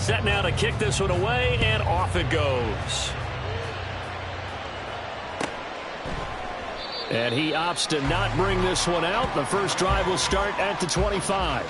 Set now to kick this one away, and off it goes. And he opts to not bring this one out. The first drive will start at the 25.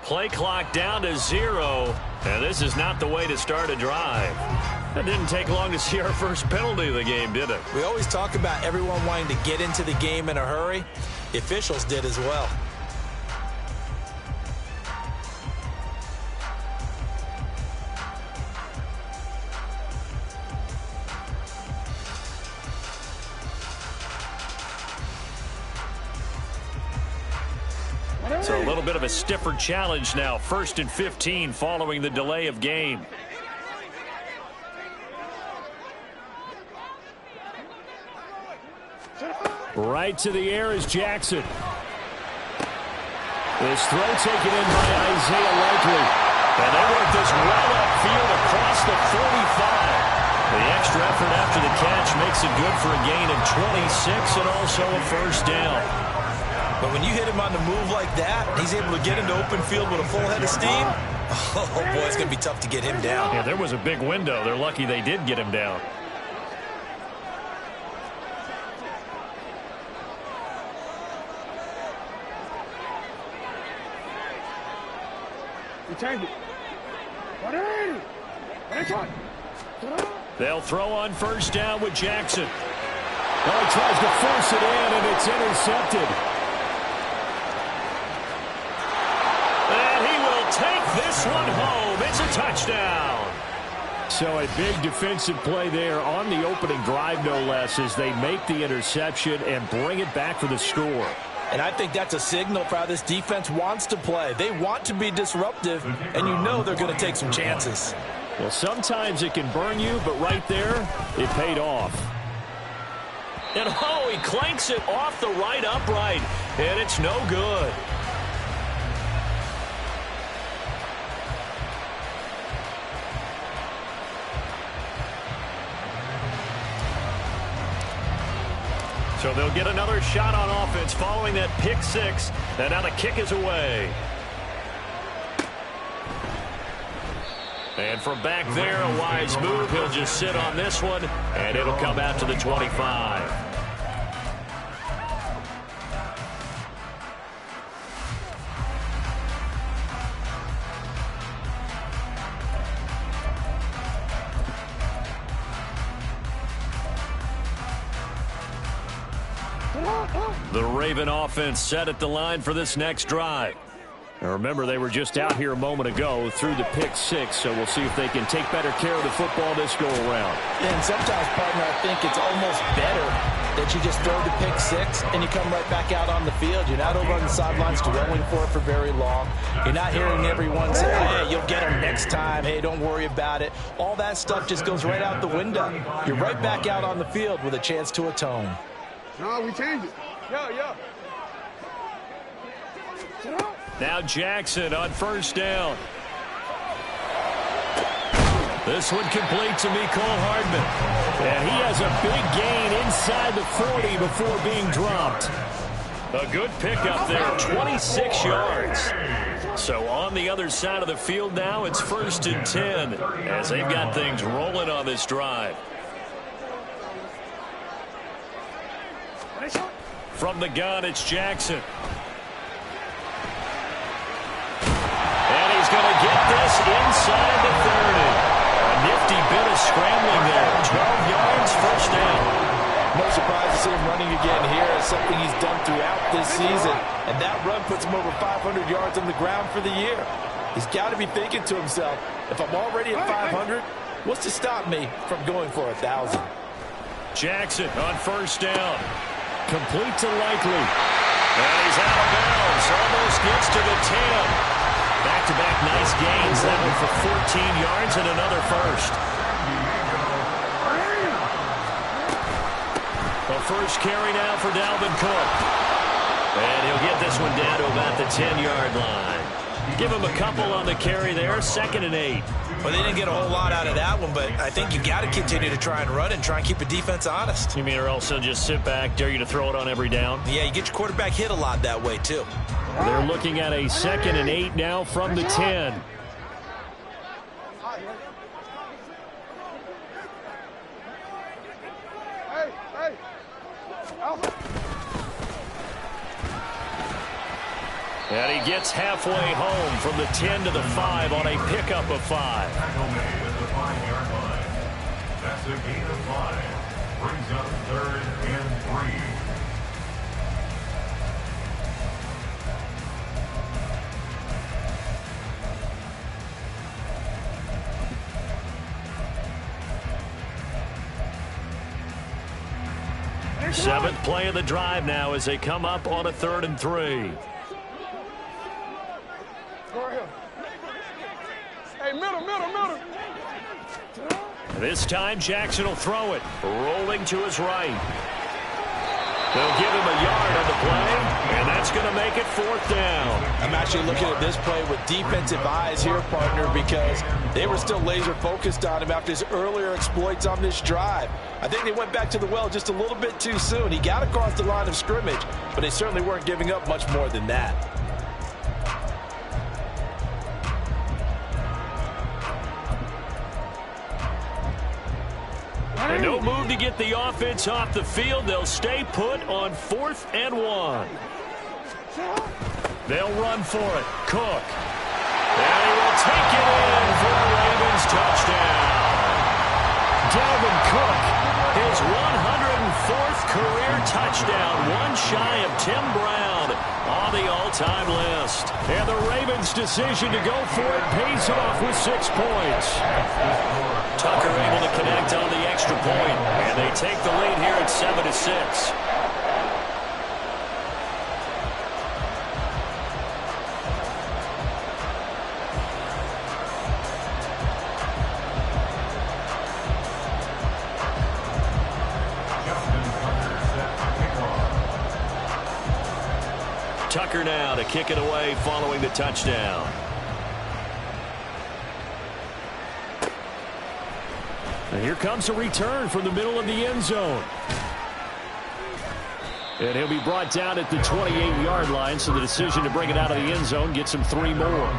Play clock down to 0, and this is not the way to start a drive. It didn't take long to see our first penalty of the game, did it? We always talk about everyone wanting to get into the game in a hurry. The officials did as well. So a little bit of a stiffer challenge now. 1st and 15 following the delay of game. Right to the air is Jackson. This throw taken in by Isaiah Likely. And they work this well upfield across the 45. The extra effort after the catch makes it good for a gain of 26 and also a first down. But when you hit him on the move like that, he's able to get into open field with a full head of steam. Oh, boy, it's going to be tough to get him down. Yeah, there was a big window. They're lucky they did get him down. They'll throw on first down with Jackson. Oh, he tries to force it in, and it's intercepted. And he will take this one home. It's a touchdown. So a big defensive play there on the opening drive, no less, as they make the interception and bring it back for the score. And I think that's a signal for how this defense wants to play. They want to be disruptive, and you know they're going to take some chances. Well, sometimes it can burn you, but right there, it paid off. And oh, he clanks it off the right upright, and it's no good. So they'll get another shot on offense following that pick six, and now the kick is away. And from back there, a wise move. He'll just sit on this one, and it'll come out to the 25. The Raven offense set at the line for this next drive. Now remember, they were just out here a moment ago through the pick six, so we'll see if they can take better care of the football this go around. And sometimes, partner, I think it's almost better that you just throw the pick six and you come right back out on the field. You're not over on the sidelines dwelling for it for very long. You're not hearing everyone say, hey, you'll get them next time. Hey, don't worry about it. All that stuff just goes right out the window. You're right back out on the field with a chance to atone. No, we changed it. Yeah. Now Jackson on first down. This one complete to Mecole Hardman. And he has a big gain inside the 40 before being dropped. A good pickup there, 26 yards. So on the other side of the field now, it's 1st and 10 as they've got things rolling on this drive. From the gun, it's Jackson. And he's going to get this inside the 30. A nifty bit of scrambling there. 12 yards, first down. No surprise to see him running again here. It's something he's done throughout this season. And that run puts him over 500 yards on the ground for the year. He's got to be thinking to himself, if I'm already at 500, What's to stop me from going for 1,000? Jackson on first down. Complete to Likely. And he's out of bounds. Almost gets to the 10. Back-to-back nice gains. That one for 14 yards and another first. The first carry now for Dalvin Cook. And he'll get this one down to about the 10-yard line. Give him a couple on the carry there. 2nd and 8. Well, they didn't get a whole lot out of that one, but I think you got to continue to try and run and try and keep the defense honest. You mean or else they'll just sit back, dare you to throw it on every down? Yeah, you get your quarterback hit a lot that way, too. They're looking at a 2nd and 8 now from the 10. And he gets halfway home from the 10 to the 5 on a pickup of 5. At the 5-yard line. That's a gain of 5. Brings up 3rd and 3. Seventh play of the drive now as they come up on a 3rd and 3. Hey, middle. This time Jackson will throw it. Rolling to his right. They'll give him a yard on the play, and that's going to make it 4th down. I'm actually looking at this play with defensive eyes here, partner, because they were still laser focused on him after his earlier exploits on this drive. I think they went back to the well just a little bit too soon. He got across the line of scrimmage, but they certainly weren't giving up much more than that. And no move to get the offense off the field. They'll stay put on 4th and 1. They'll run for it. Cook. And he will take it in for a Ravens touchdown. Dalvin Cook, his 104th career touchdown, one shy of Tim Brown on the all-time list. And the Ravens' decision to go for it pays it off with 6 points. Tucker able to connect on the extra point, and they take the lead here at 7-6. Tucker now to kick it away following the touchdown. And here comes a return from the middle of the end zone. And he'll be brought down at the 28-yard line, so the decision to bring it out of the end zone gets him 3 more.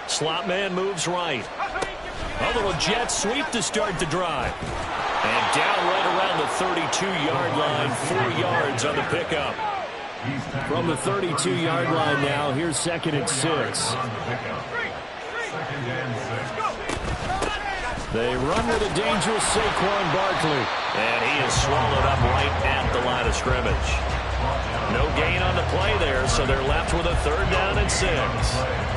Slot man moves right. A little jet sweep to start the drive. And down right around the 32-yard line, 4 yards on the pickup. From the 32-yard line now, here's 2nd and 6. They run with a dangerous Saquon Barkley. And he is swallowed up right at the line of scrimmage. No gain on the play there, so they're left with a 3rd down and 6.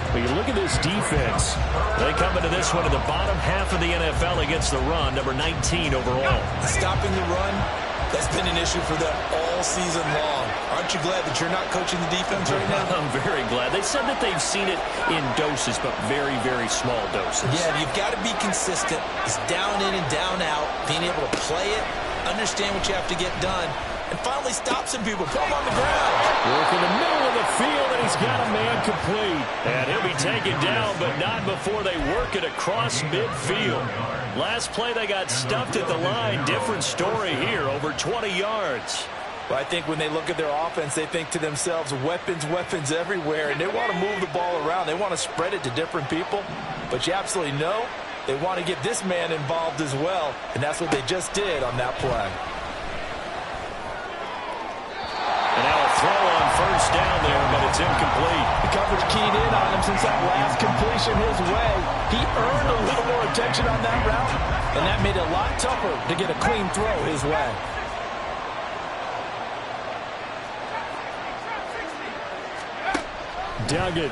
But you look at this defense. They come into this one in the bottom half of the NFL against the run, number 19 overall. Stopping the run, that's been an issue for them all season long. Aren't you glad that you're not coaching the defense right now? I'm very glad. They said that they've seen it in doses, but very, very small doses. Yeah, you've got to be consistent. It's down in and down out, being able to play it, understand what you have to get done, and finally stop some people, put them on the ground. Work in the middle of the field, and he's got a man complete. And he'll be taken down, but not before they work it across midfield. Last play, they got stuffed at the line. Different story here, over 20 yards. Well, I think when they look at their offense, they think to themselves, weapons, weapons everywhere, and they want to move the ball around. They want to spread it to different people. But you absolutely know they want to get this man involved as well, and that's what they just did on that play. And now a throw on first down there, but it's incomplete. The coverage keyed in on him since that last completion his way. He earned a little more attention on that route, and that made it a lot tougher to get a clean throw his way. Duggan.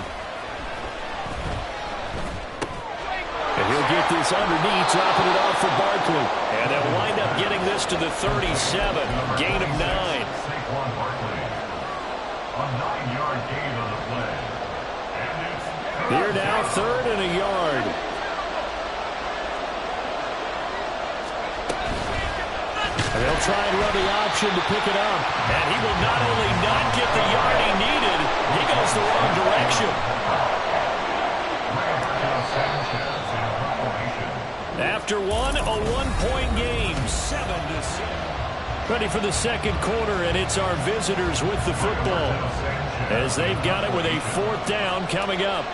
And he'll get this underneath, dropping it off for Barkley. And they'll wind up getting this to the 37. Gain of 9. Saquon Barkley. A 9-yard gain on the play. And it's Here now, 3rd and a yard. And they'll try and run the option to pick it up. And he will not only not get the yard he needed, he goes the wrong direction. After one, a 1-point game, 7-6. Ready for the second quarter, and it's our visitors with the football, as they've got it with a 4th down coming up.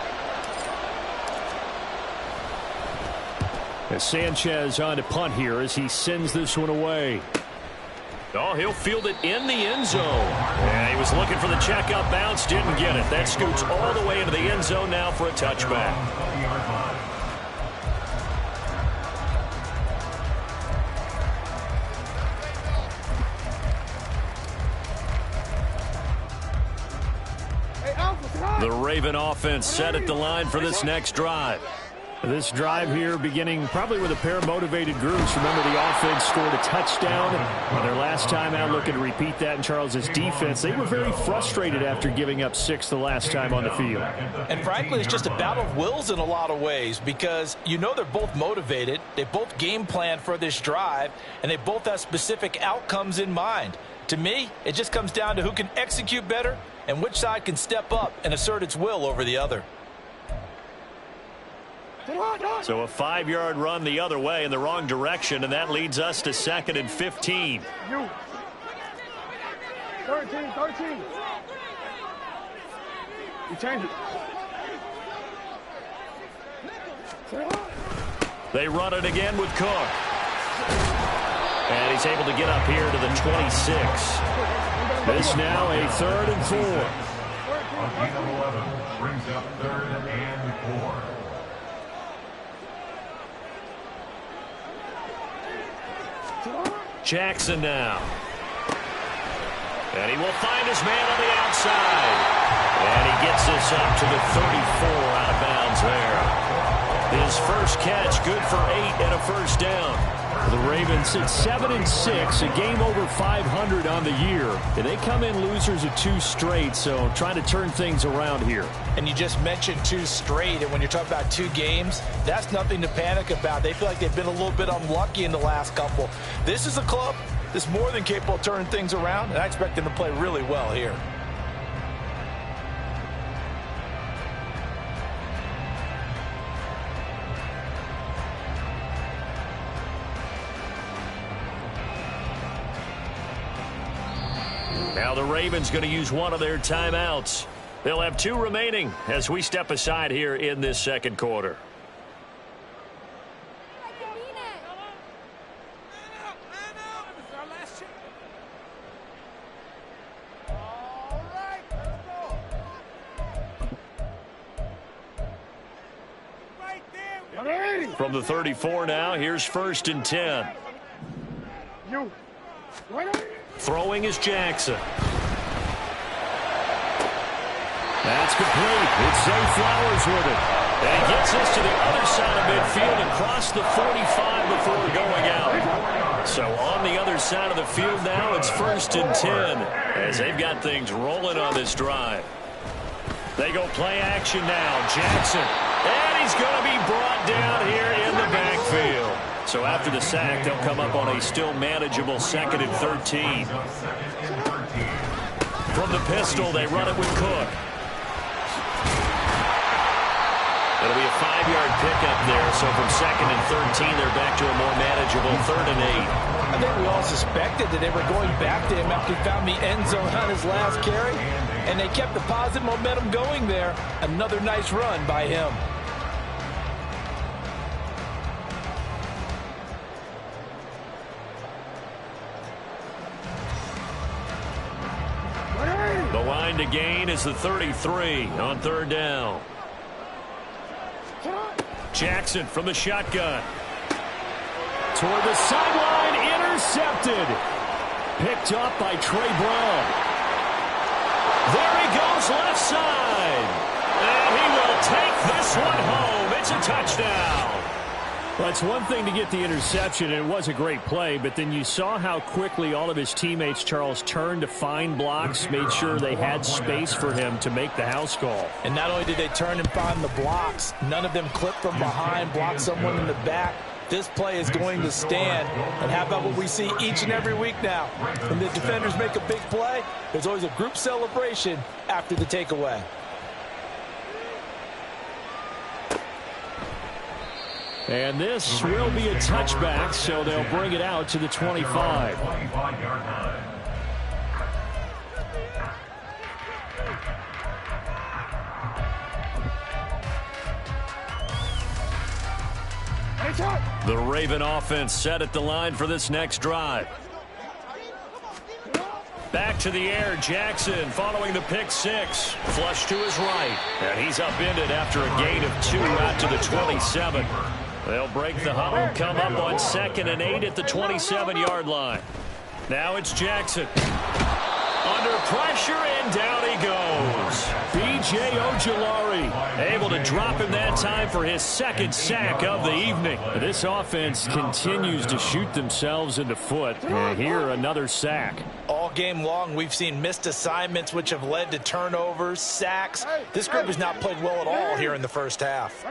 As Sanchez on to punt here as he sends this one away. Oh, he'll field it in the end zone. And he was looking for the check-up bounce, didn't get it. That scoots all the way into the end zone now for a touchback. The Raven offense set at the line for this next drive. This drive here beginning probably with a pair of motivated groups. Remember, the offense scored a touchdown on their last time out, looking to repeat that in Charles's defense. They were very frustrated after giving up 6 the last time on the field. And frankly, it's just a battle of wills in a lot of ways, because you know they're both motivated, they both game plan for this drive, and they both have specific outcomes in mind. To me, it just comes down to who can execute better and which side can step up and assert its will over the other. So a 5-yard run the other way in the wrong direction, and that leads us to 2nd and 15. You. 13. You change it. They run it again with Cook. And he's able to get up here to the 26. This now a 3rd and 4. A gain of 11 brings up 3rd and 4. Jackson now. And he will find his man on the outside. And he gets this up to the 34 out of bounds there. His first catch, good for 8 and a first down. The Ravens sit 7-6, a game over 500 on the year. And they come in losers of 2 straight, so trying to turn things around here. And you just mentioned 2 straight, and when you're talking about 2 games, that's nothing to panic about. They feel like they've been a little bit unlucky in the last couple. This is a club that's more than capable of turning things around, and I expect them to play really well here. Now the Ravens going to use one of their timeouts. They'll have 2 remaining as we step aside here in this second quarter. From the 34 now, here's 1st and 10. You. Throwing is Jackson. That's complete. It's Zay Flowers with it. And he gets this to the other side of midfield and across the 45 before going out. So on the other side of the field now, it's 1st and 10 as they've got things rolling on this drive. They go play action now. Jackson. And he's going to be brought down here in the backfield. So after the sack, they'll come up on a still manageable 2nd and 13. From the pistol, they run it with Cook. It'll be a 5-yard pickup there. So from 2nd and 13, they're back to a more manageable 3rd and 8. I think we all suspected that they were going back to him after he found the end zone on his last carry. And they kept the positive momentum going there. Another nice run by him. And to gain is the 33 on third down. Jackson from the shotgun. Toward the sideline, intercepted. Picked up by Trey Brown. There he goes left side. And he will take this one home. It's a touchdown. Well, it's one thing to get the interception, and it was a great play, but then you saw how quickly all of his teammates, Charles, turned to find blocks, made sure they had space for him to make the house call. And not only did they turn and find the blocks, none of them clipped from behind, blocked someone in the back. This play is going to stand. And how about what we see each and every week now? When the defenders make a big play, there's always a group celebration after the takeaway. And this will be a touchback, so they'll bring it out to the 25. The Raven offense set at the line for this next drive. Back to the air, Jackson following the pick six. Flush to his right. And he's upended after a gain of 2 out to the 27. They'll break the huddle, come up on 2nd and 8 at the 27-yard line. Now it's Jackson. Under pressure, and down he goes. B.J. Ojulari able to drop him that time for his 2nd sack of the evening. This offense continues to shoot themselves in the foot. And here, another sack. All game long, we've seen missed assignments, which have led to turnovers, sacks. This group has not played well at all here in the first half.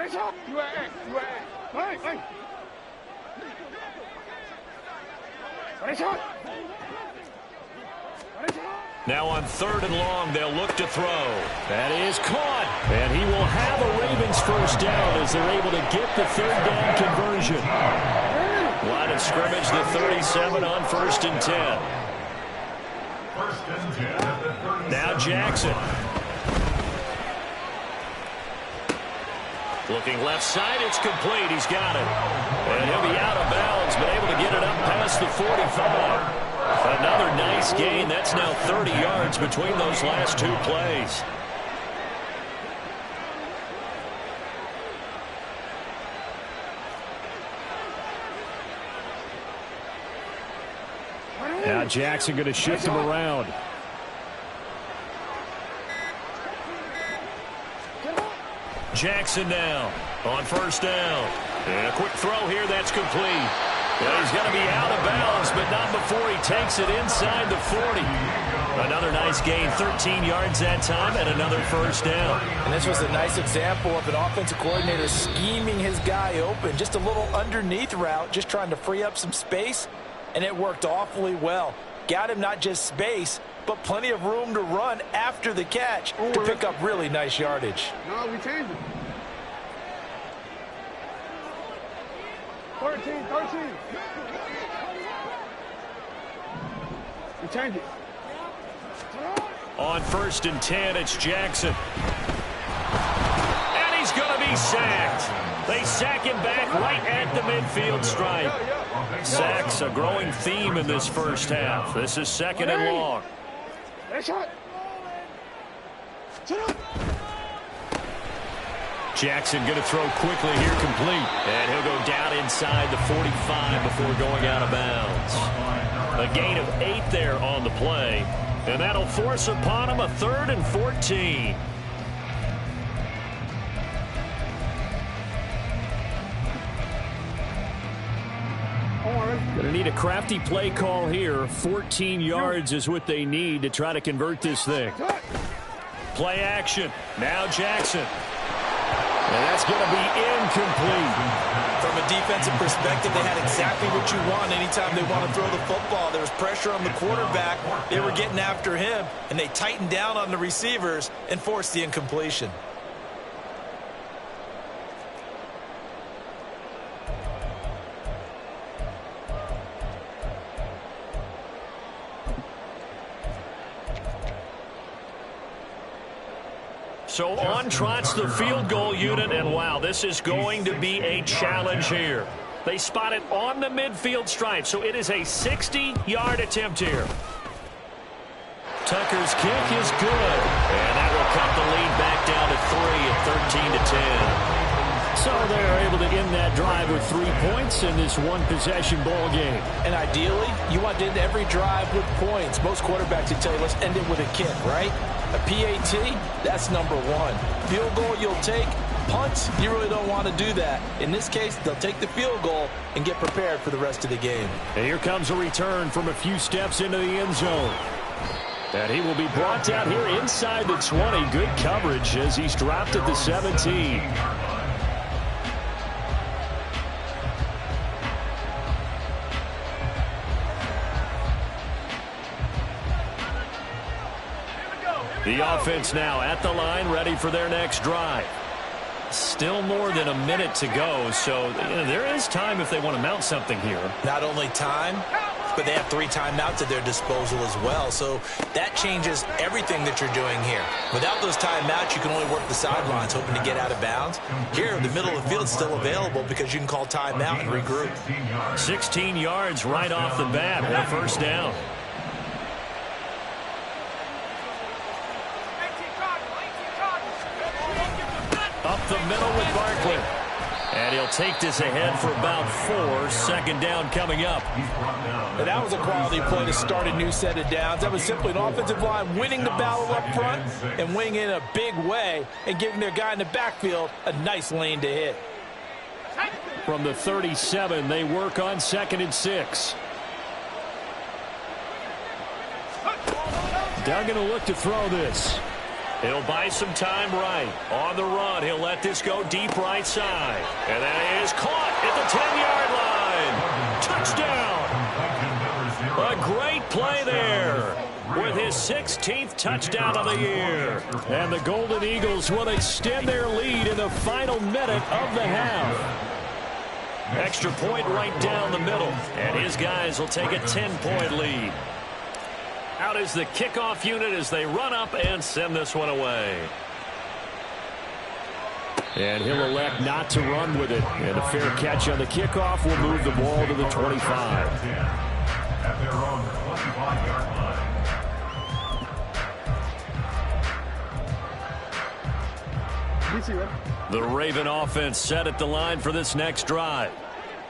Now on 3rd and long, they'll look to throw. That is caught. And he will have a Ravens first down as they're able to get the 3rd down conversion. Line of scrimmage, the 37 on 1st and 10. Now Jackson. Looking left side, it's complete. He's got it. And he'll be out of bounds, but able to get it up past the 45. Another nice gain. That's now 30 yards between those last 2 plays. Now Jackson going to shift him around. Jackson now on 1st down. And a quick throw here, that's complete. Well, he's going to be out of bounds, but not before he takes it inside the 40. Another nice gain, 13 yards that time, and another first down. And this was a nice example of an offensive coordinator scheming his guy open. Just a little underneath route, just trying to free up some space, and it worked awfully well. Got him not just space, but plenty of room to run after the catch to pick up really nice yardage. No, we changed it. 13. We changed it. On 1st and 10, it's Jackson. And he's going to be sacked. They sack him back right at the midfield stripe. Sacks a growing theme in this first half. This is 2nd and long. Jackson going to throw quickly here, complete. And he'll go down inside the 45 before going out of bounds. A gain of 8 there on the play. And that'll force upon him a 3rd and 14. Going to need a crafty play call here. 14 yards is what they need to try to convert this thing. Play action. Now Jackson. And that's going to be incomplete. From a defensive perspective, they had exactly what you want anytime they want to throw the football. There was pressure on the quarterback. They were getting after him, and they tightened down on the receivers and forced the incompletion. So on trots the field goal unit, and wow, this is going to be a challenge here. They spot it on the midfield stripe, so it is a 60-yard attempt here. Tucker's kick is good. And that will cut the lead back down to 3 at 13-10. So they're able to end that drive with 3 points in this one-possession ball game. And ideally, you want to end every drive with points. Most quarterbacks would tell you, let's end it with a kick, right? A PAT, that's number one. Field goal you'll take. Punts, you really don't want to do that. In this case, they'll take the field goal and get prepared for the rest of the game. And here comes a return from a few steps into the end zone. And he will be brought down here inside the 20. Good coverage as he's dropped at the 17. The offense now at the line, ready for their next drive. Still more than a minute to go, so there is time if they want to mount something here. Not only time, but they have 3 timeouts at their disposal as well, so that changes everything that you're doing here. Without those timeouts, you can only work the sidelines, hoping to get out of bounds. Here, the middle of the field is still available because you can call timeout and regroup. 16 yards right off the bat, and a first down. Up the middle with Barkley. And he'll take this ahead for about 4. Second down coming up. And that was a quality play to start a new set of downs. That was simply an offensive line winning the battle up front and winning in a big way and giving their guy in the backfield a nice lane to hit. From the 37, they work on 2nd and 6. Duggan will look to throw this. He'll buy some time right. On the run, he'll let this go deep right side. And that is caught at the 10-yard line. Touchdown. A great play there with his 16th touchdown of the year. And the Golden Eagles will extend their lead in the final minute of the half. Extra point right down the middle. And his guys will take a 10-point lead. Out is the kickoff unit as they run up and send this one away. And he'll elect not to run with it. And a fair catch on the kickoff will move the ball to the 25. At their own 25-yard line. The Raven offense set at the line for this next drive.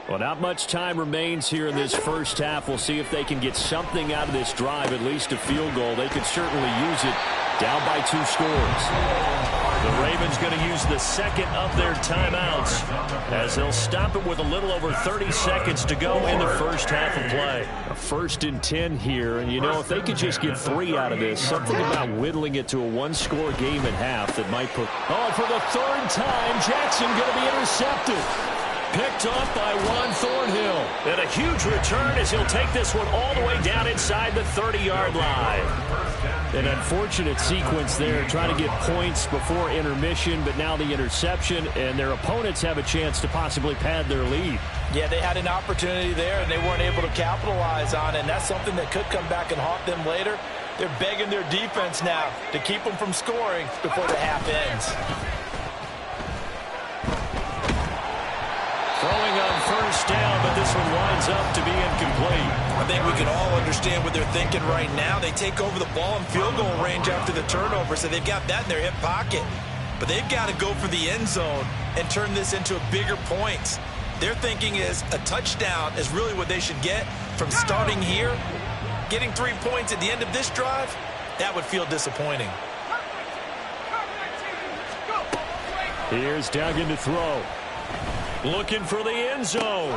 Well, not much time remains here in this first half. We'll see if they can get something out of this drive, at least a field goal. They could certainly use it down by 2 scores. The Ravens going to use the second of their timeouts as they'll stop it with a little over 30 seconds to go in the first half of play. A 1st and 10 here, and if they could just get 3 out of this, something about whittling it to a 1-score game at half that might put... Oh, for the 3rd time, Jackson going to be intercepted. Picked off by Juan Thornhill. And a huge return as he'll take this one all the way down inside the 30-yard line. An unfortunate sequence there, trying to get points before intermission, but now the interception, and their opponents have a chance to possibly pad their lead. Yeah, they had an opportunity there, and they weren't able to capitalize on it, and that's something that could come back and haunt them later. They're begging their defense now to keep them from scoring before the half ends. Throwing on first down, but this one winds up to be incomplete. I think we can all understand what they're thinking right now. They take over the ball in field goal range after the turnover, so they've got that in their hip pocket. But they've got to go for the end zone and turn this into bigger points. Their thinking is a touchdown is really what they should get from starting here. Getting 3 points at the end of this drive, that would feel disappointing. Here's Duggan to throw. Looking for the end zone.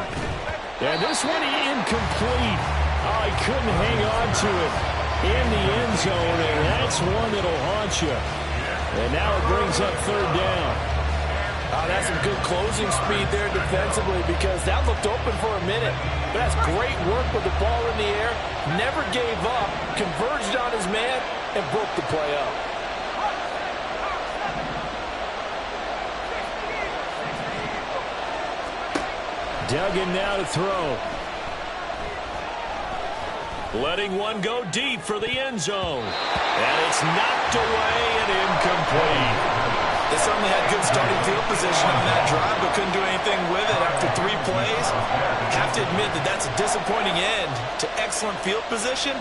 And this one incomplete. Oh, he couldn't hang on to it in the end zone, and that's one that'll haunt you. And now it brings up 3rd down. That's some good closing speed there defensively because that looked open for a minute. But that's great work with the ball in the air. Never gave up, converged on his man, and broke the play up. Duggan now to throw. Letting one go deep for the end zone. And it's knocked away and incomplete. They certainly had good starting field position on that drive, but couldn't do anything with it after 3 plays. Have to admit that that's a disappointing end to excellent field position.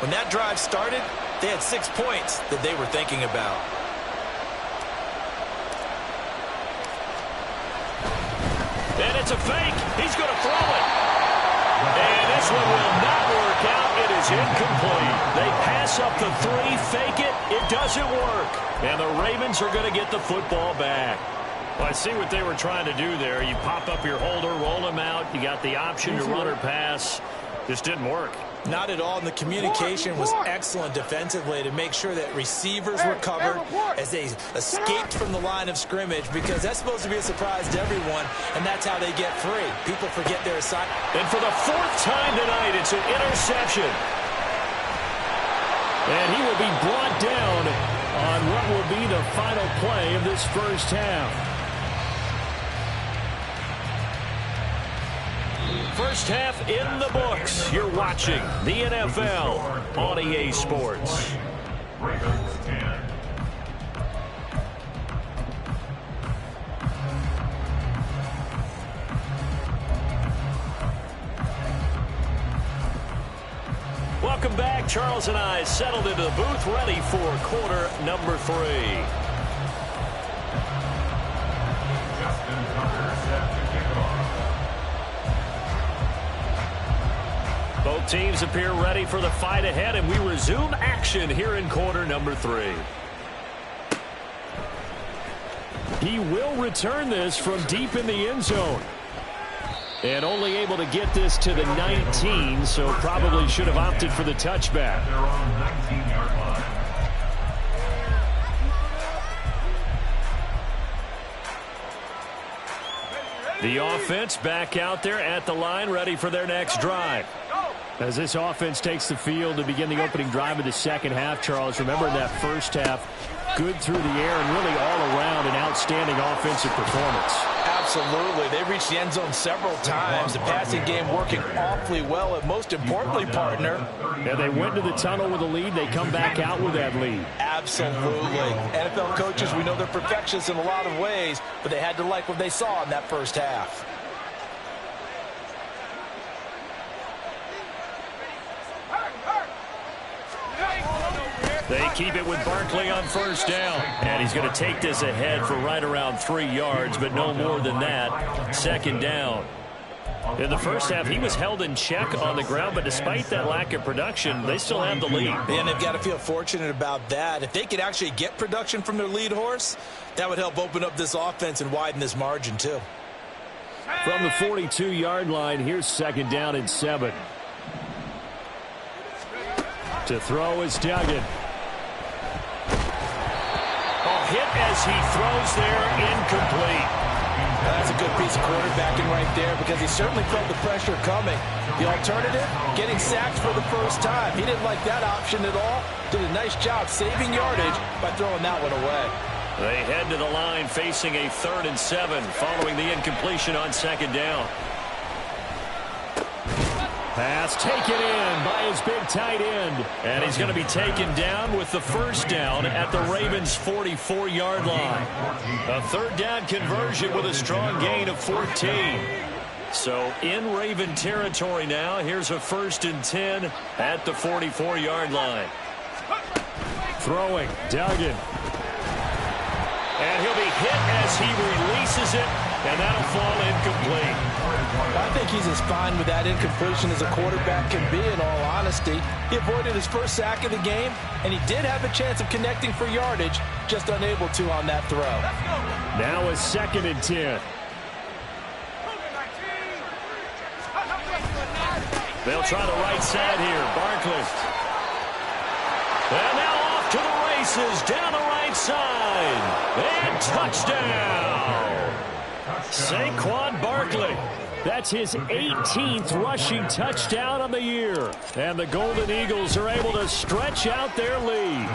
When that drive started, They had 6 points that they were thinking about. And it's a fake. He's going to throw it. And this one will not work out. It is incomplete. They pass up the 3, fake it. It doesn't work. And the Ravens are going to get the football back. Well, I see what they were trying to do there. You pop up your holder, roll him out. You got the option to run or pass. Just didn't work. Not at all, and the communication was excellent defensively to make sure that receivers were covered as they escaped from the line of scrimmage, because that's supposed to be a surprise to everyone, and that's how they get free. People forget their assignment. And for the 4th time tonight, it's an interception. And he will be brought down on what will be the final play of this first half. First half in the books. You're watching the NFL on EA Sports. Ravens 10. Welcome back. Charles and I settled into the booth, ready for quarter number 3. Justin Tucker set to kick off. Both teams appear ready for the fight ahead, and we resume action here in quarter number 3. He will return this from deep in the end zone. And only able to get this to the 19, so probably should have opted for the touchback. They're on 19-yard line. The offense back out there at the line, ready for their next drive. As this offense takes the field to begin the opening drive of the second half, Charles, remember in that first half, good through the air and really all around an outstanding offensive performance. Absolutely. They reached the end zone several times. The passing game working awfully well, and most importantly, partner. Yeah, they went to the tunnel with a lead. They come back out with that lead. Absolutely. NFL coaches, we know they're perfectionists in a lot of ways, but they had to like what they saw in that first half. They keep it with Barkley on first down. And he's going to take this ahead for right around 3 yards, but no more than that. Second down. In the first half, he was held in check on the ground, but despite that lack of production, they still have the lead. And they've got to feel fortunate about that. If they could actually get production from their lead horse, that would help open up this offense and widen this margin too. From the 42-yard line, here's second down and 7. To throw is Duggan. Hit as he throws there, incomplete. That's a good piece of quarterbacking right there, because he certainly felt the pressure coming. The alternative, getting sacked for the first time. He didn't like that option at all. Did a nice job saving yardage by throwing that one away. They head to the line facing a 3rd and 7 following the incompletion on second down. Pass taken in by his big tight end. And he's going to be taken down with the first down at the Ravens' 44-yard line. A 3rd down conversion with a strong gain of 14. So in Raven territory now. Here's a 1st and 10 at the 44-yard line. Throwing, Duggan. And he'll be hit as he releases it, and that'll fall incomplete. I think he's as fine with that incompletion as a quarterback can be, in all honesty. He avoided his first sack of the game, and he did have a chance of connecting for yardage, just unable to on that throw. Now a 2nd and 10. They'll try the right side here. Barkley. And now off to the races down the right side. And touchdown. Saquon Barkley. That's his 18th rushing touchdown of the year. And the Golden Eagles are able to stretch out their lead.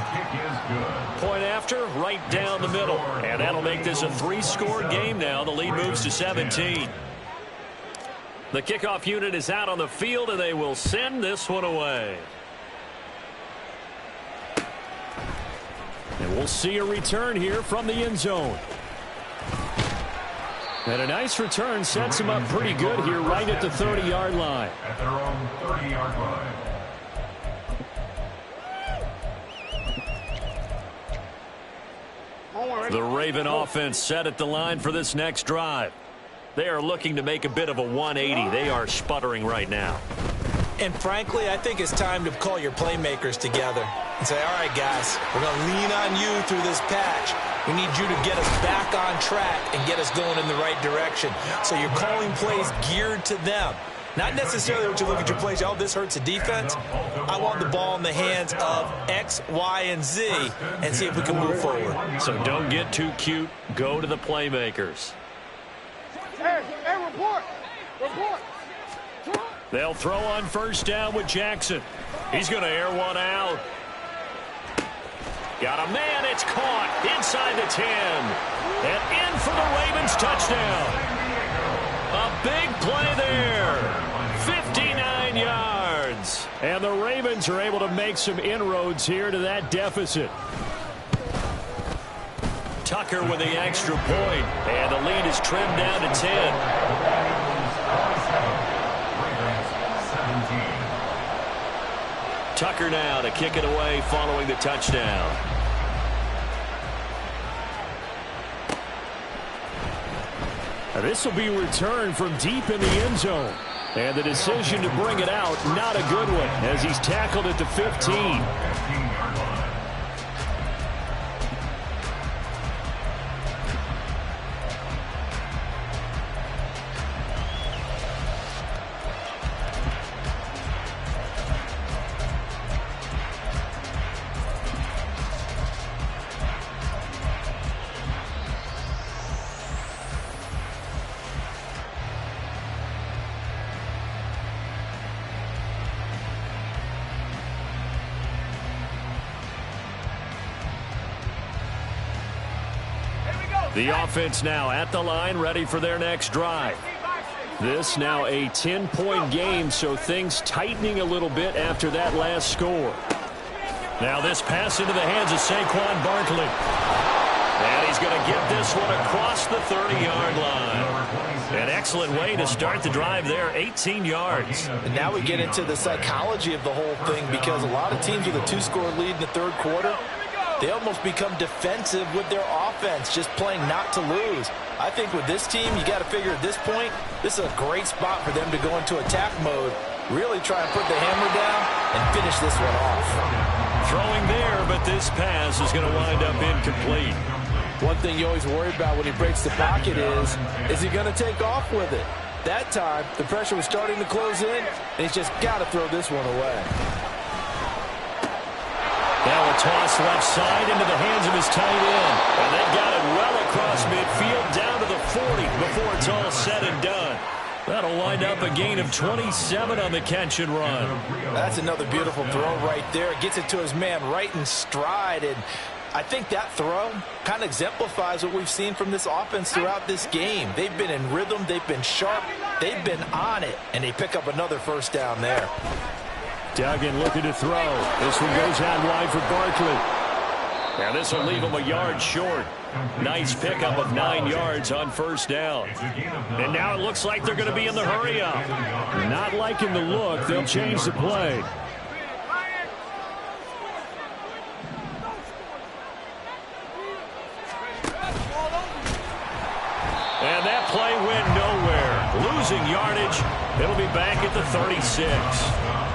Point after, right down the middle. And that'll make this a 3-score game now. The lead moves to 17. The kickoff unit is out on the field, and they will send this one away. And we'll see a return here from the end zone. And a nice return sets him up pretty good here right at the 30-yard line. At their own 30-yard line. The Raven offense set at the line for this next drive. They are looking to make a bit of a 180. They are sputtering right now. And frankly, I think it's time to call your playmakers together and say, all right, guys, we're going to lean on you through this patch. We need you to get us back on track and get us going in the right direction. So you're calling plays geared to them. Not necessarily what you look at your plays, oh, this hurts the defense. I want the ball in the hands of X, Y, and Z and see if we can move forward. So don't get too cute. Go to the playmakers. Hey, report. They'll throw on first down with Jackson. He's going to air one out. Got a man. It's caught inside the 10. And in for the Ravens touchdown. A big play there. 59 yards. And the Ravens are able to make some inroads here to that deficit. Tucker with the extra point. And the lead is trimmed down to 10. Tucker now to kick it away following the touchdown. Now this will be returned from deep in the end zone. And the decision to bring it out, not a good one, as he's tackled at the 15. The offense now at the line, ready for their next drive. This now a 10-point game, so things tightening a little bit after that last score. Now this pass into the hands of Saquon Barkley. And he's going to get this one across the 30-yard line. An excellent way to start the drive there, 18 yards. And now we get into the psychology of the whole thing, because a lot of teams with a 2-score lead in the third quarter, they almost become defensive with their offense, just playing not to lose. I think with this team, you got to figure at this point, this is a great spot for them to go into attack mode, really try and put the hammer down and finish this one off. Throwing there, but this pass is going to wind up incomplete. One thing you always worry about when he breaks the pocket is he going to take off with it? That time, the pressure was starting to close in, and he's just got to throw this one away. Now a toss left side into the hands of his tight end. And they got it well across midfield down to the 40 before it's all said and done. That'll wind up a gain of 27 on the catch and run. That's another beautiful throw right there. Gets it to his man right in stride. And I think that throw kind of exemplifies what we've seen from this offense throughout this game. They've been in rhythm. They've been sharp. They've been on it. And they pick up another first down there. Duggan looking to throw. This one goes out wide for Barkley. Now this will leave him a yard short. Nice pickup of 9 yards on first down. And now it looks like they're going to be in the hurry up. Not liking the look. They'll change the play. And that play went nowhere. Losing yardage. It'll be back at the 36.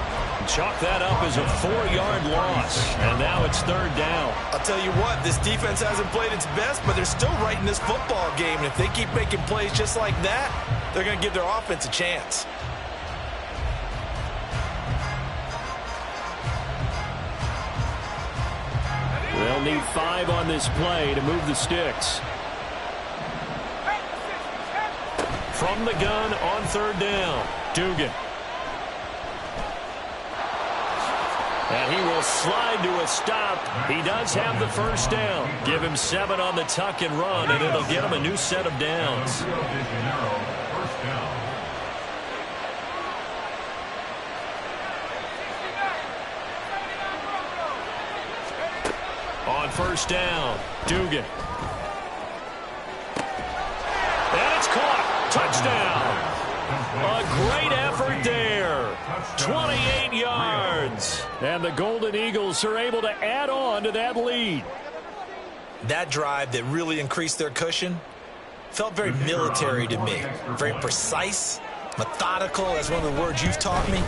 Chalk that up as a 4-yard loss, and now it's third down. I'll tell you what, this defense hasn't played its best, but they're still right in this football game. And if they keep making plays just like that, they're going to give their offense a chance. They'll need 5 on this play to move the sticks. From the gun on third down, Dugan. And he will slide to a stop. He does have the first down. Give him 7 on the tuck and run, and it'll get him a new set of downs. On first down, Dugan. And it's caught. Touchdown. A great effort there. 28 yards. And the Golden Eagles are able to add on to that lead. That drive that really increased their cushion felt very military to me. Very precise, methodical, that's one of the words you've taught me.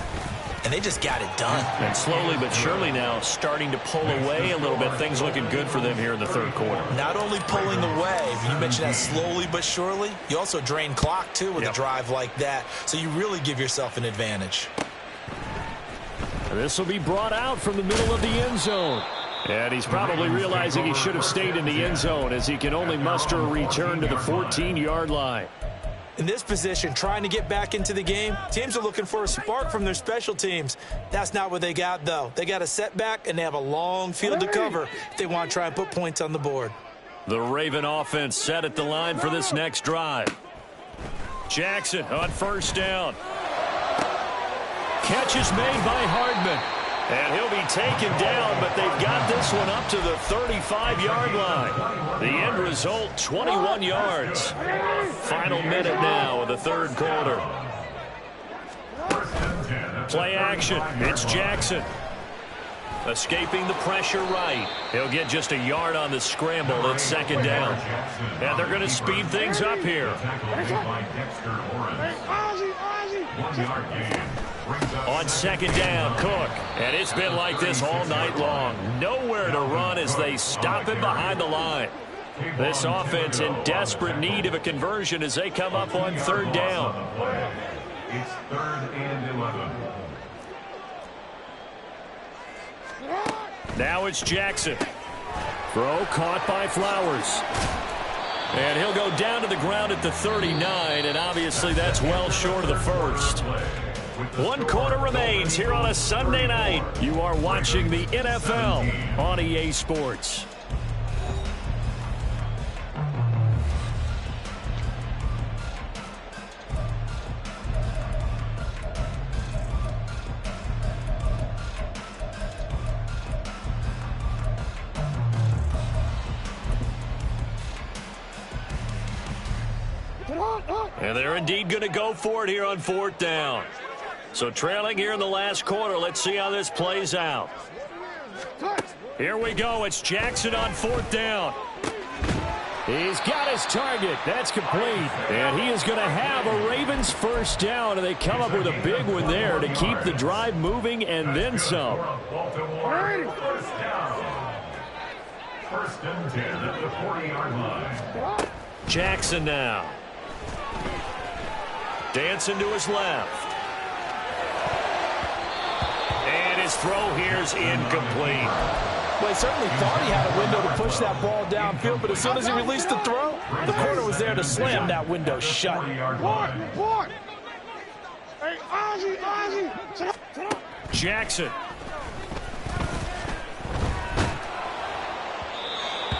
And they just got it done. And slowly but surely now starting to pull away a little bit. Things looking good for them here in the third quarter. Not only pulling away, you mentioned that slowly but surely, you also drain clock, too, with a drive like that. So you really give yourself an advantage. This will be brought out from the middle of the end zone. And he's probably realizing he should have stayed in the end zone as he can only muster a return to the 14-yard line. In this position, trying to get back into the game, teams are looking for a spark from their special teams. That's not what they got, though. They got a setback, and they have a long field to cover if they want to try and put points on the board. The Raven offense set at the line for this next drive. Jackson on first down. Catch is made by Hardman. And he'll be taken down, but they've got this one up to the 35-yard line. The end result, 21 yards. Final minute now of the third quarter. Play action. It's Jackson. Escaping the pressure right. He'll get just a yard on the scramble. It's second down. And they're going to speed things up here. On second down, Cook. And it's been like this all night long. Nowhere to run as they stop him behind the line. This offense in desperate need of a conversion as they come up on third down. It's 3rd and 11. Now it's Jackson. Throw caught by Flowers. And he'll go down to the ground at the 39, and obviously that's well short of the first. 1 quarter remains here on a Sunday night. You are watching the NFL on EA Sports. And they're indeed going to go for it here on 4th down. So trailing here in the last quarter. Let's see how this plays out. Here we go. It's Jackson on 4th down. He's got his target. That's complete. And he is going to have a Ravens first down. And they come up with a big one there to keep the drive moving and then some. First and 10 at the 40-yard line. Jackson now. Dancing to his left. And his throw here is incomplete. Well, he certainly thought he had a window to push that ball downfield, but as soon as he released the throw, the corner was there to slam that window shut. What? Hey, Ozzie. Jackson.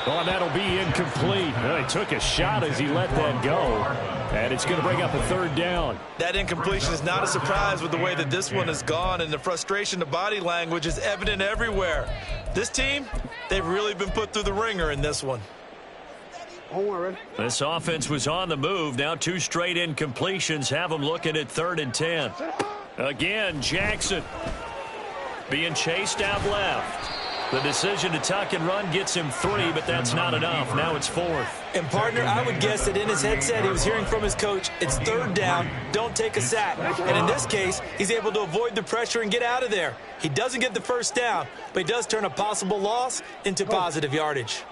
Oh, that'll be incomplete. Well, he took a shot as he let that go. And it's going to bring up a 3rd down. That incompletion is not a surprise with the way that this one has gone, and the frustration, the body language is evident everywhere. This team, they've really been put through the ringer in this one. This offense was on the move. Now 2 straight incompletions have them looking at 3rd and 10. Again, Jackson being chased out left. The decision to tuck and run gets him 3, but that's not enough. Now it's 4th. And, partner, I would guess that in his headset he was hearing from his coach, it's 3rd down, don't take a sack. And in this case, he's able to avoid the pressure and get out of there. He doesn't get the first down, but he does turn a possible loss into positive yardage.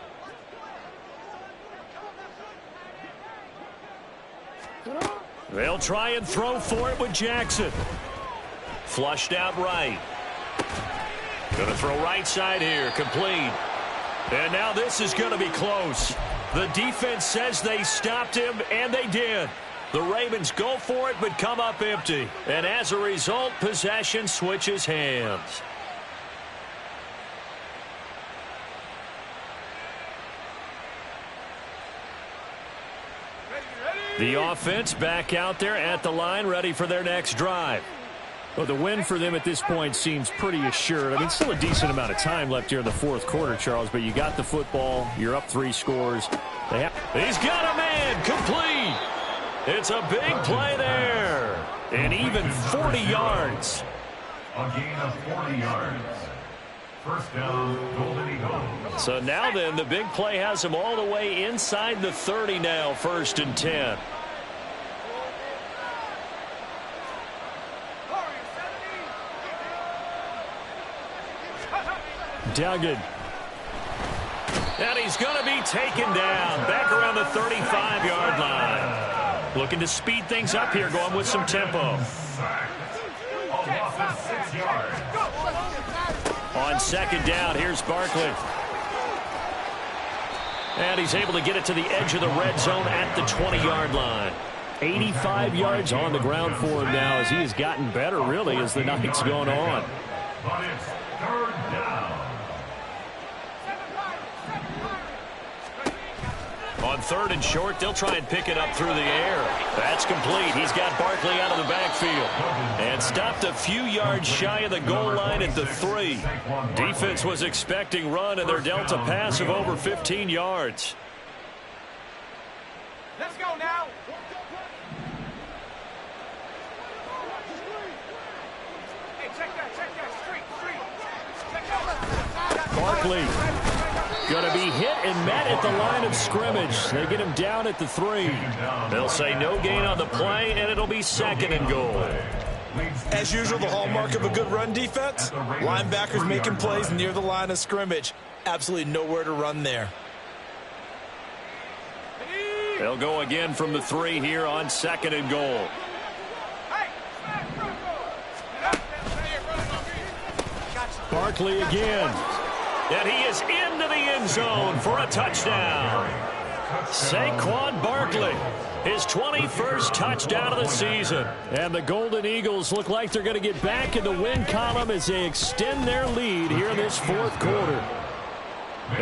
They'll try and throw for it with Jackson. Flushed out right. Going to throw right side here, complete. And now this is going to be close. The defense says they stopped him, and they did. The Ravens go for it, but come up empty. And as a result, possession switches hands. The offense back out there at the line, ready for their next drive. Well, the win for them at this point seems pretty assured. I mean, still a decent amount of time left here in the 4th quarter, Charles, but you got the football. You're up 3 scores. He's got a man, complete. It's a big play there. And even 40 yards. A gain of 40 yards. First down, Golden Eagles. So now then, the big play has him all the way inside the 30 now, 1st and 10. Duggan. And he's going to be taken down back around the 35-yard line. Looking to speed things up here, going with some tempo. On 2nd down, here's Barkley. And he's able to get it to the edge of the red zone at the 20-yard line. 85 yards on the ground for him now as he has gotten better, really, as the night's gone on. But it's 3rd down. On 3rd and short, they'll try and pick it up through the air. That's complete. He's got Barkley out of the backfield. And stopped a few yards shy of the goal line at the 3. Defense was expecting run, and they're dealt a pass of over 15 yards. Let's go now. Hey, check that. Street. Barkley going to be hit and met at the line of scrimmage. They get him down at the 3. They'll say no gain on the play, and it'll be 2nd and goal. As usual, the hallmark of a good run defense, linebackers making plays near the line of scrimmage. Absolutely nowhere to run there. They'll go again from the 3 here on 2nd and goal. Barkley again. And he is into the end zone for a touchdown. Saquon Barkley, his 21st touchdown of the season. And the Golden Eagles look like they're going to get back in the win column as they extend their lead here in this 4th quarter.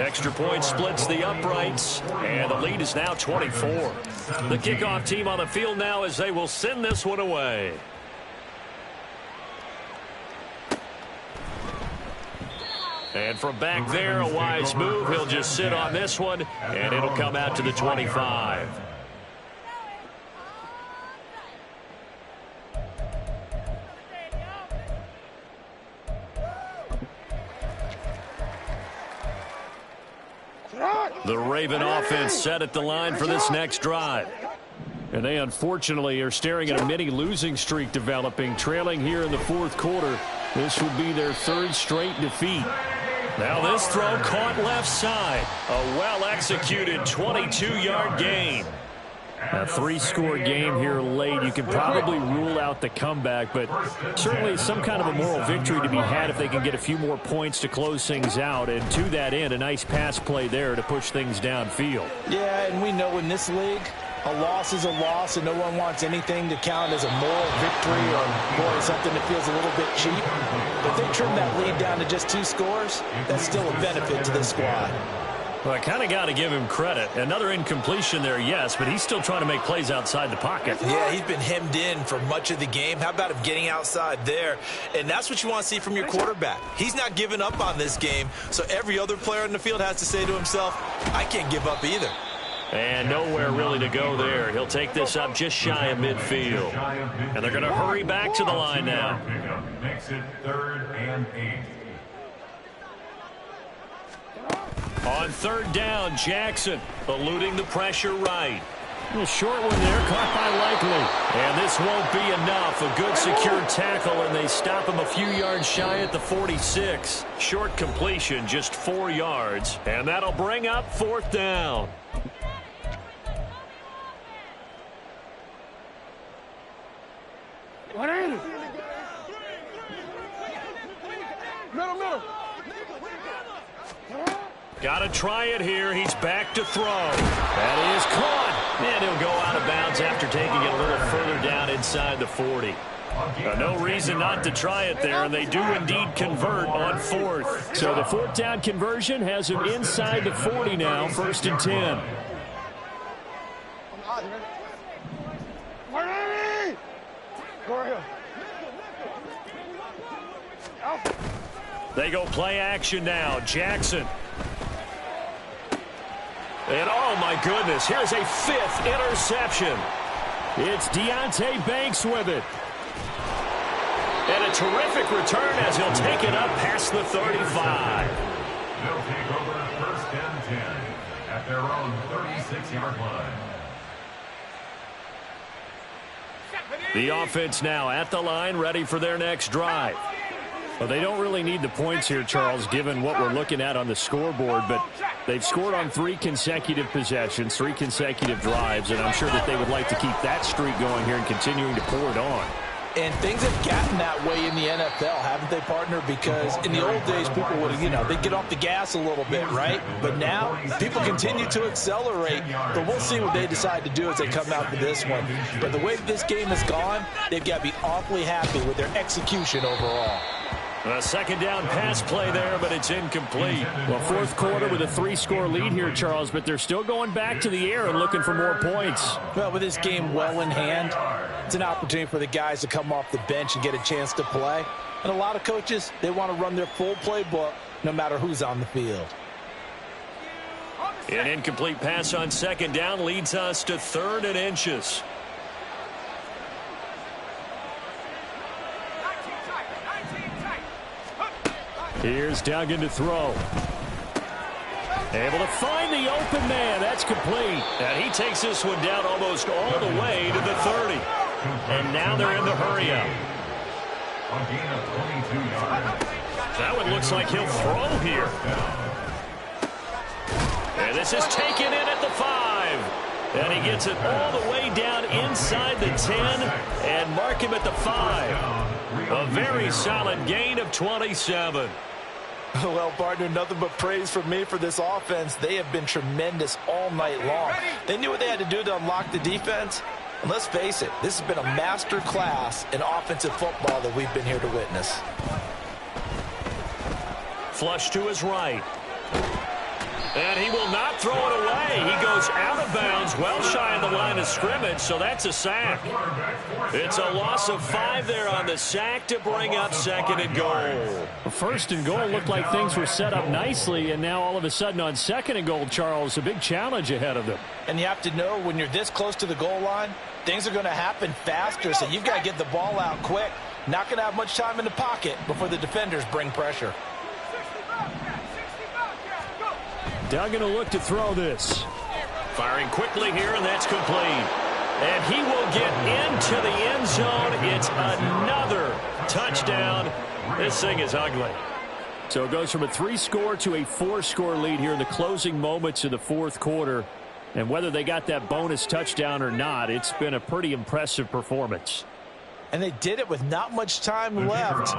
Extra point splits the uprights, and the lead is now 24. The kickoff team on the field now as they will send this one away. And from back there, a wise move. He'll just sit on this one, and it'll come out to the 25. The Raven offense set at the line for this next drive. And they unfortunately are staring at a mini losing streak developing, trailing here in the 4th quarter. This would be their 3rd straight defeat. Now this throw caught left side. A well-executed 22-yard gain. A 3-score game here late. You can probably rule out the comeback, but certainly some kind of a moral victory to be had if they can get a few more points to close things out. And to that end, a nice pass play there to push things downfield. Yeah, and we know in this league, a loss is a loss, and no one wants anything to count as a moral victory or boy, something that feels a little bit cheap. But if they trim that lead down to just 2 scores, that's still a benefit to this squad. Well, I kind of got to give him credit. Another incompletion there, yes, but he's still trying to make plays outside the pocket. Yeah, he's been hemmed in for much of the game. How about him getting outside there? And that's what you want to see from your quarterback. He's not giving up on this game, so every other player in the field has to say to himself, I can't give up either. And nowhere really to go there. He'll take this up just shy of midfield. And they're going to hurry back to the line now. Makes it 3rd and 8. On 3rd down, Jackson eluding the pressure right. A short one there, caught by Likely. And this won't be enough. A good secured tackle, and they stop him a few yards shy at the 46. Short completion, just 4 yards. And that'll bring up 4th down. What ain't it? Middle. Got to try it here. He's back to throw. That is caught. And he'll go out of bounds after taking it a little further down inside the 40. No reason not to try it there, and they do indeed convert on 4th. So the 4th down conversion has him inside the 40 now, 1st and 10. They go play action now. Jackson. And oh my goodness, here's a 5th interception. It's Deonte Banks with it. And a terrific return as he'll take it up past the 35. They'll take over first and 10 at their own 36-yard line. The offense now at the line, ready for their next drive. Well, they don't really need the points here, Charles, given what we're looking at on the scoreboard, but they've scored on 3 consecutive possessions, 3 consecutive drives, and I'm sure that they would like to keep that streak going here and continuing to pour it on. And things have gotten that way in the NFL, haven't they, partner? Because in the old days, people would, they'd get off the gas a little bit, right? But now, people continue to accelerate. But we'll see what they decide to do as they come out for this one. But the way this game has gone, they've got to be awfully happy with their execution overall. A second down pass play there, but it's incomplete. Well, fourth quarter with a 3-score lead here, Charles, but they're still going back to the air and looking for more points. Well, with this game well in hand, it's an opportunity for the guys to come off the bench and get a chance to play. And a lot of coaches, they want to run their full playbook no matter who's on the field. An incomplete pass on second down leads us to 3rd and inches. Here's Duggan to throw. Able to find the open man. That's complete. And he takes this one down almost all the way to the 30. And now they're in the hurry-up. That one looks like he'll throw here. And this is taken in at the 5. And he gets it all the way down inside the 10 and mark him at the 5. A very solid gain of 27. Well, partner, nothing but praise from me for this offense. They have been tremendous all night long. They knew what they had to do to unlock the defense. And let's face it, this has been a master class in offensive football that we've been here to witness. Flush to his right. And he will not throw it away. He goes out of bounds, well shy of the line of scrimmage, so that's a sack. It's a loss of 5 there on the sack to bring up 2nd and goal. Well, 1st and goal looked like things were set up nicely, and now all of a sudden on 2nd and goal, Charles, a big challenge ahead of them. And you have to know when you're this close to the goal line, things are going to happen faster, so you've got to get the ball out quick. Not going to have much time in the pocket before the defenders bring pressure. Duggan will look to throw this. Firing quickly here, and that's complete. And he will get into the end zone. It's another touchdown. This thing is ugly. So it goes from a 3-score to a 4-score lead here in the closing moments of the 4th quarter. And whether they got that bonus touchdown or not, it's been a pretty impressive performance. And they did it with not much time left.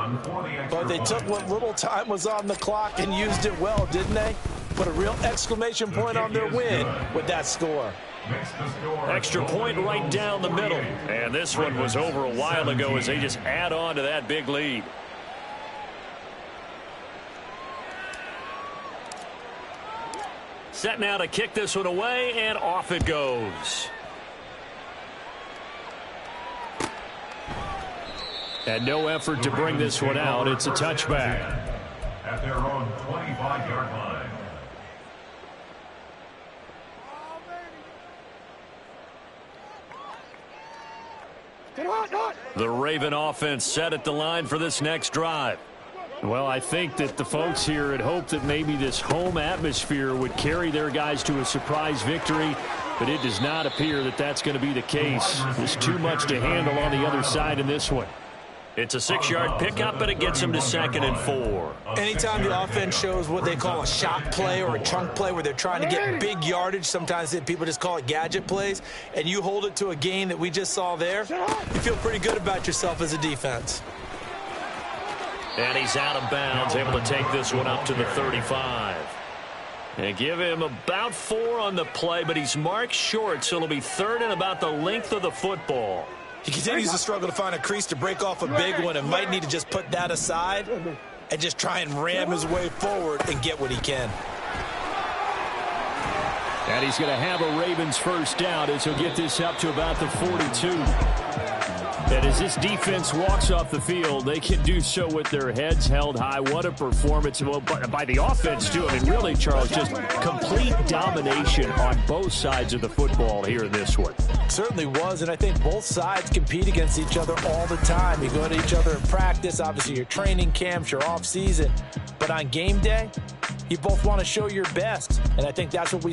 But they took what little time was on the clock and used it well, didn't they? Put a real exclamation point on their win with that score. Extra point right down the middle. And this one was over a while ago as they just add on to that big lead. Set now to kick this one away, and off it goes. And no effort to bring this one out. It's a touchback. At their own 25-yard line. The Raven offense set at the line for this next drive. Well, I think that the folks here had hoped that maybe this home atmosphere would carry their guys to a surprise victory, but it does not appear that that's going to be the case. There's too much to handle on the other side in this one. It's a 6-yard pickup, and it gets him to 2nd and 4. Anytime the offense shows what they call a shot play or a chunk play where they're trying to get big yardage, sometimes people just call it gadget plays, and you hold it to a gain that we just saw there, you feel pretty good about yourself as a defense. And he's out of bounds, able to take this one up to the 35. And give him about 4 on the play, but he's marked short, so it'll be 3rd and about the length of the football. He continues to struggle to find a crease to break off a big one and might need to just put that aside and just try and ram his way forward and get what he can. And he's going to have a Ravens first down as he'll get this up to about the 42. And as this defense walks off the field, they can do so with their heads held high. What a performance by the offense, too. I mean, really, Charles, just complete domination on both sides of the football here in this one. Certainly was, and I think both sides compete against each other all the time. You go to each other in practice, obviously your training camps, your off-season. But on game day, you both want to show your best, and I think that's what we